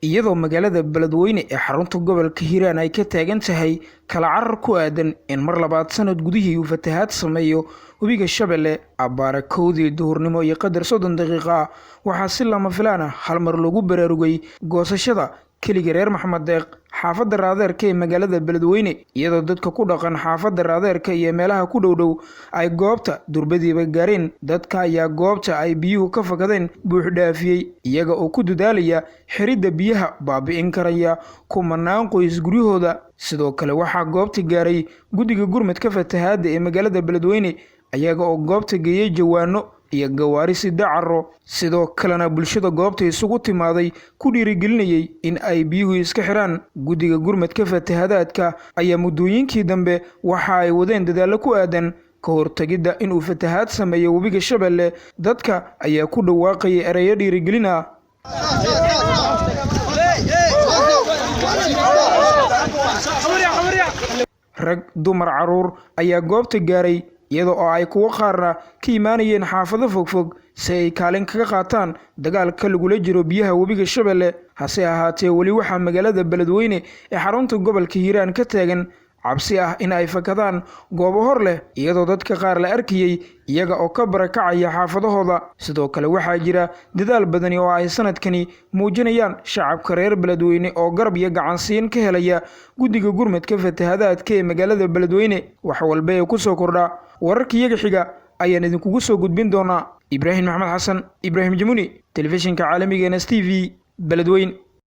iyadoo magaalada Beledweyne ee xarunta gobolka Hiiraan ay ka taagan tahay kala carar ku aadan in mar labaad sanad gudihii uu fatahaad sameeyo webiga Shabeelle abbaara kowdii duhurnimo iyo qadar 30 daqiiqo waxaa si lama filaan ah hal mar lagu baraarugay goosashada kaliya reer Maxamed Deeq xaafadda Raadeerka ee magaalada Beledweyne iyadoo dadka ku dhaqan xaafadda Raadeerka iyo meelaha ku dhow ay goobta durbadiiba gaareen dadka ayaa goobta ay biyuhu ka fakadeen buux dhaafiyay iyaga oo ku dadaalaya xiridda biyaha baabi'in karaya kumanaan qoys guryahooda sidoo kale waxaa goobta gaaray guddiga gurmadka fatahaadda ee magaalada Beledweyne ayaga oo goobta geeyay jawaano iyo gawaari si dacaro sidoo kalena bulshada goobta isugu timaaday ku dhiirigelinayay in ay biyuhu iska xiraan guddiga gurmadka fatahaadka ayaa muddooyinkii dambe waxa ay wadeen dadaalo ku aadan ka hortagida in uu fatahaad sameeyo webiga Shabeelle dadka ayaa ku dhawaaqay ereyo dhiirigelin ah rag dumar caruur ayaa goobta gaaray iyadoo ay kuwa qaarna ka imaanayeen xaafado fogfog si ay kaalin kaga qaataan dagaalka lagula jiro biyaha webiga Shabeelle hase ahaatee wali waxaa magaalada Beledweyne ee xarunta gobolka Hiiraan ka taagan cabsi ah in ay fakadaan goobo hor leh iyadoo dadka qaar la arkayay iyaga oo ka barakacaya xaafadahooda sidoo kale waxaa jira dadaal badan oo ay sanadkani muujinayaan shacabka reer Beledweyne oo garab iyo gacan siin ka helaya guddiga gurmadka fatahaadka ee magaalada Beledweyne wax walba ee ku soo kordha wararkiyaga xiga ayaan idinkugu soo gudbin doonaa Ibrahim Maxamed Xasan Ibrahim Jamuni telefishinka caalamiga NSTV Beledweyne